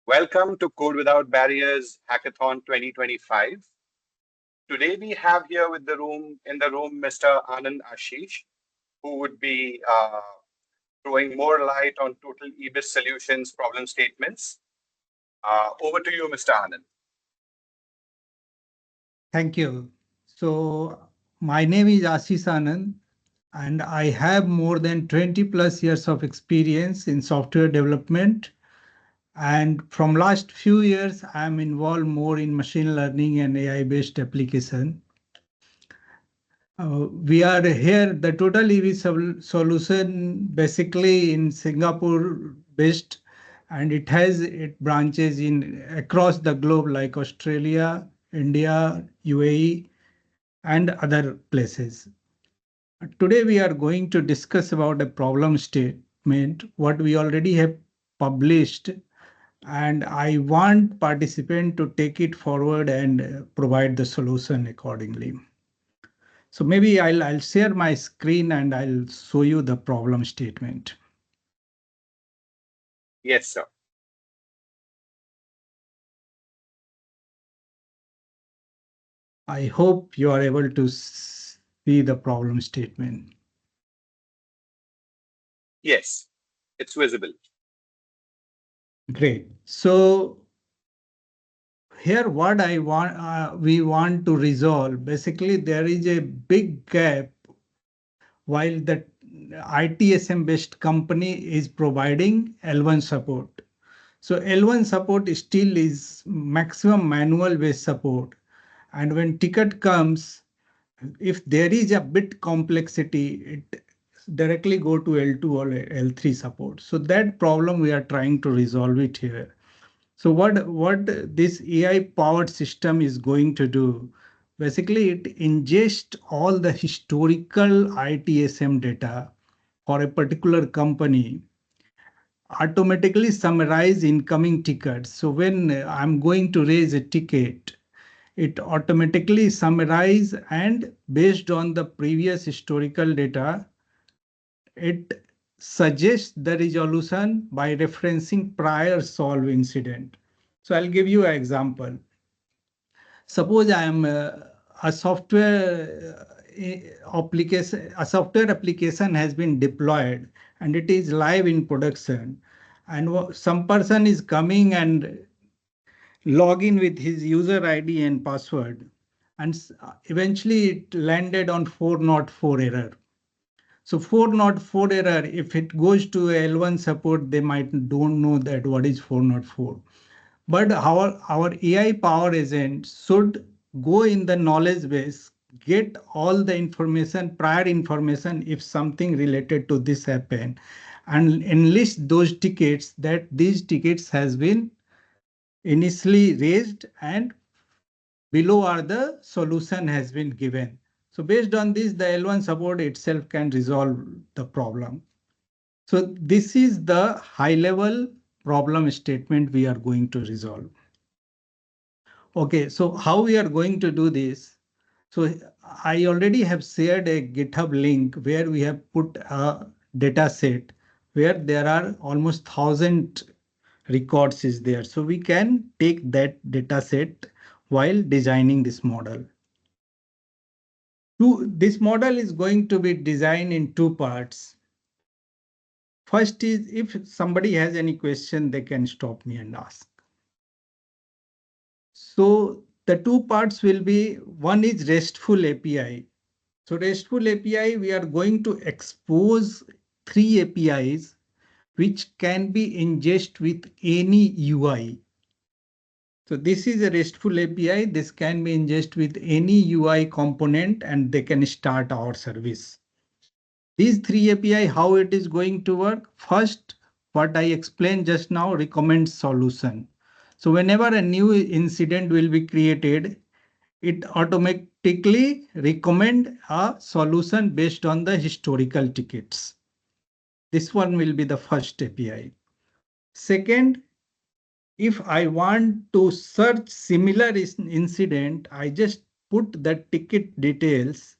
Welcome to Code Without Barriers Hackathon 2025. Today we have here in the room Mr. Anand Ashish, who would be throwing more light on total EBIS solutions problem statements. Over to you, Mr. Anand. Thank you. So my name is Ashish Anand, and I have more than 20 plus years of experience in software development. And from last few years, I'm involved more in machine learning and AI-based application. We are here, the Total EV solution basically in Singapore based, and it branches in across the globe like Australia, India, UAE, and other places. Today we are going to discuss about a problem statement, what we already have published, and I want participant to take it forward and provide the solution accordingly. So maybe I'll share my screen and I'll show you the problem statement. Yes, sir. I hope you are able to see the problem statement. Yes, it's visible. Great. So here what we want to resolve, basically there is a big gap while the ITSM based company is providing L1 support. So L1 support still is maximum manual based support. And when ticket comes, if there is a bit complexity, it directly go to L2 or L3 support. So that problem we are trying to resolve it here. So what this AI powered system is going to do, basically it ingests all the historical ITSM data for a particular company, automatically summarize incoming tickets. So when I'm going to raise a ticket, it automatically summarize, and based on the previous historical data, it suggests the resolution by referencing prior solved incident. So I'll give you an example. Suppose I am a software a software application has been deployed and it is live in production, and some person is coming and log in with his user ID and password, and eventually it landed on 404 error. So 404 error, if it goes to L1 support, they might don't know that what is 404. But our AI power agent should go in the knowledge base, get all the information, prior information, if something related to this happened, and enlist those tickets that these tickets has been initially raised and below are the solution has been given. So based on this, the L1 support itself can resolve the problem. So this is the high level problem statement we are going to resolve. Okay, so how we are going to do this? So I already have shared a GitHub link where we have put a data set where there are almost 1,000 records is there. So we can take that data set while designing this model. This model is going to be designed in two parts. First is, if somebody has any question, they can stop me and ask. So the two parts will be, one is RESTful API. So RESTful API, we are going to expose 3 APIs which can be ingested with any UI. So this is a RESTful API. This can be ingested with any UI component and they can start our service. These 3 API, how it is going to work? First, what I explained just now, recommends solution. So whenever a new incident will be created, it automatically recommend a solution based on the historical tickets. This one will be the first API. Second, if I want to search similar incident, I just put the ticket details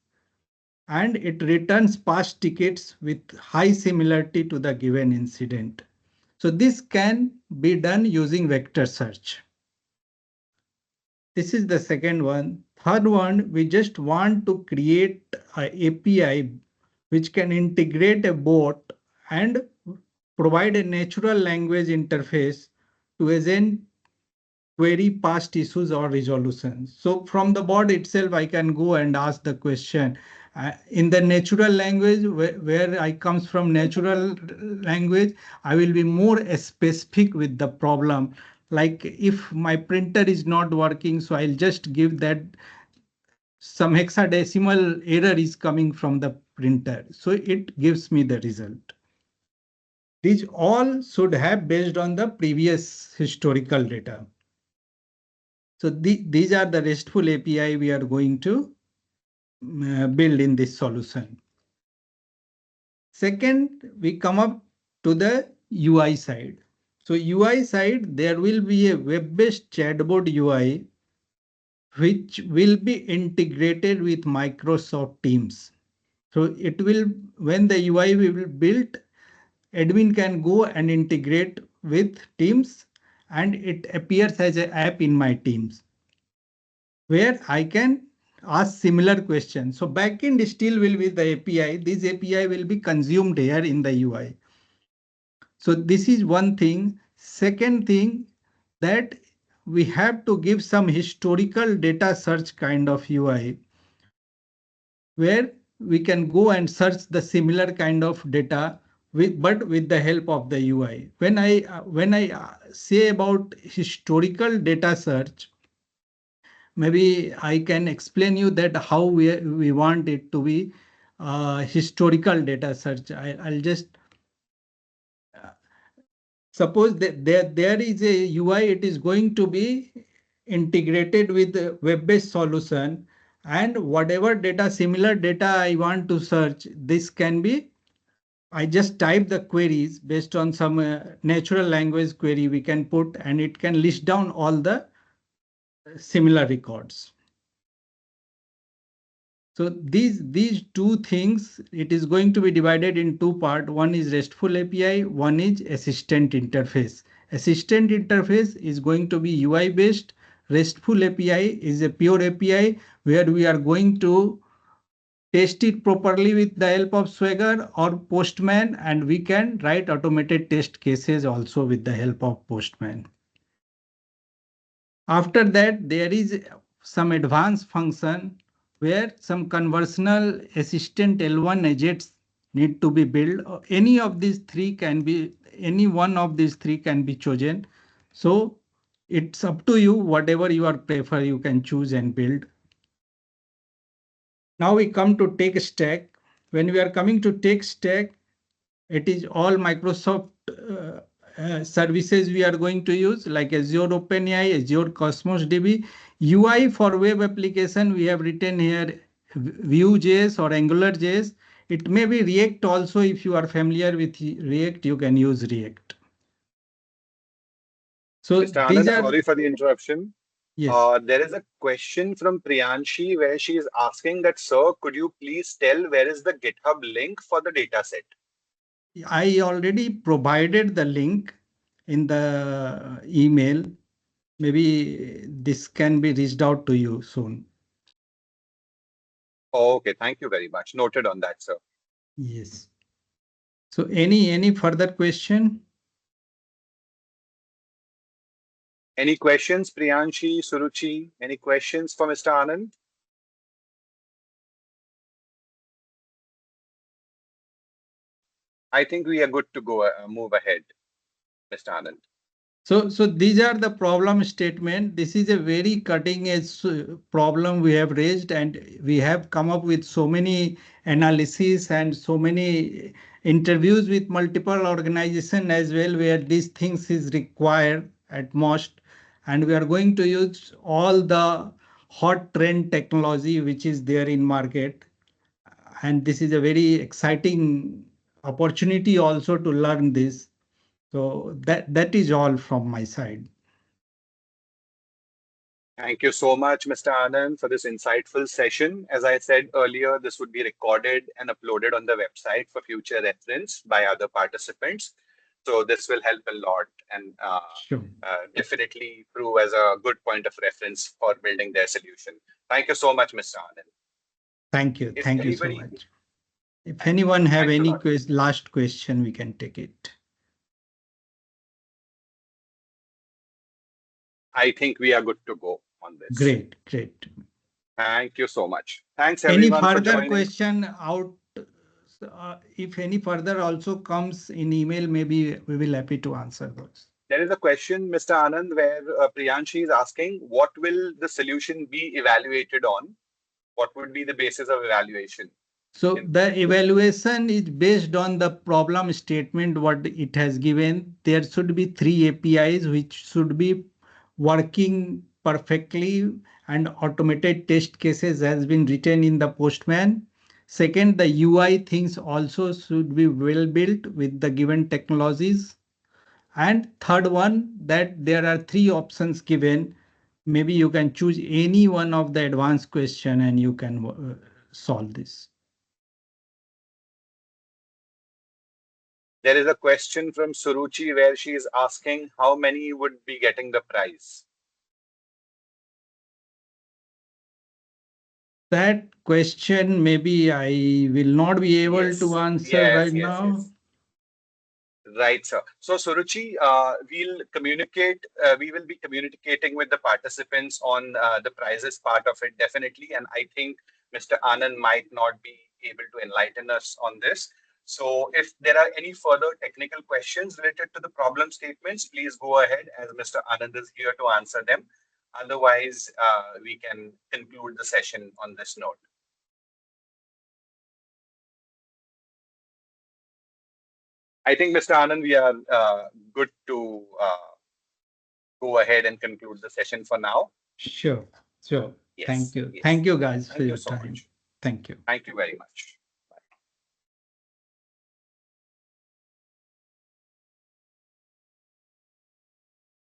and it returns past tickets with high similarity to the given incident. So this can be done using vector search. This is the second one. Third one, we just want to create an API which can integrate a bot and provide a natural language interface to agent query past issues or resolutions. So from the bot itself, I can go and ask the question in the natural language where I comes from natural language. I will be more specific with the problem. Like if my printer is not working, so I'll just give that some hexadecimal error is coming from the printer. So it gives me the result. These all should have based on the previous historical data. So these are the RESTful API we are going to build in this solution. Second, we come up to the UI side. So UI side, there will be a web-based chatbot UI which will be integrated with Microsoft Teams. So it will, when the UI will be built, admin can go and integrate with Teams and it appears as an app in my Teams where I can ask similar questions. So backend still will be the API. This API will be consumed here in the UI. So this is one thing. Second thing, that we have to give some historical data search kind of UI where we can go and search the similar kind of data but with the help of the UI. When I say about historical data search, maybe I can explain you that how we want it to be historical data search. I'll just suppose that there is a UI, it is going to be integrated with a web-based solution, and whatever data, similar data I want to search, this can be, I just type the queries based on some natural language query we can put, and it can list down all the similar records. So these two things, it is going to be divided in two parts. One is RESTful API, one is assistant interface. Assistant interface is going to be UI based. RESTful API is a pure API where we are going to test it properly with the help of Swagger or Postman, and we can write automated test cases also with the help of Postman. After that, there is some advanced function where some conversational assistant L1 agents need to be built. Any of these three can be, any one of these three can be chosen. So it's up to you, whatever you are prefer, you can choose and build. Now we come to tech stack. When we are coming to tech stack, it is all Microsoft services we are going to use, like Azure OpenAI, Azure Cosmos DB. UI for web application, we have written here Vue.js or AngularJS. It may be React also. If you are familiar with React, you can use React. So Mr. these Anand, are, sorry for the interruption. yes, There is a question from Priyanshi where she is asking that, sir, could you please tell where is the GitHub link for the dataset? I already provided the link in the email. Maybe this can be reached out to you soon. Oh, okay, thank you very much. Noted on that, sir. Yes. So any further question? Any questions, Priyanshi, Suruchi? Any questions for Mr. Anand? I think we are good to go, move ahead, Mr. Anand. So these are the problem statement. This is a very cutting edge problem we have raised, and we have come up with so many analysis and so many interviews with multiple organizations as well, where these things is required at most. And we are going to use all the hot trend technology which is there in market. And this is a very exciting opportunity also to learn this. So that is all from my side. Thank you so much, Mr. Anand, for this insightful session. As I said earlier, this would be recorded and uploaded on the website for future reference by other participants. So this will help a lot and Sure. definitely prove as a good point of reference for building their solution. Thank you so much, Mr. Anand. Thank you. If Thank you so anybody, much. If thank you. anyone have Thanks a any lot. last question, we can take it. I think we are good to go on this. Great, great. Thank you so much. Thanks Any everyone for further joining. question out? If any further also comes in email, maybe we will happy to answer those. There is a question, Mr. Anand, where Priyanshi is asking, what will the solution be evaluated on? What would be the basis of evaluation? So the evaluation is based on the problem statement what it has given. There should be 3 APIs which should be working perfectly, and automated test cases has been written in the Postman. Second, the UI things also should be well built with the given technologies. And third one, that there are 3 options given. Maybe you can choose any one of the advanced question and you can solve this. There is a question from Suruchi where she is asking how many would be getting the prize. That question maybe I will not be able to answer right now. Right, sir. So, Suruchi, we'll communicate. We will be communicating with the participants on the prizes part of it, definitely. And I think Mr. Anand might not be able to enlighten us on this. So, if there are any further technical questions related to the problem statements, please go ahead, as Mr. Anand is here to answer them. Otherwise, we can conclude the session on this note. I think, Mr. Anand, we are good to go ahead and conclude the session for now. Sure. Yes, Thank you. yes. Thank you guys Thank for you your so time. much. Thank you. Thank you very much.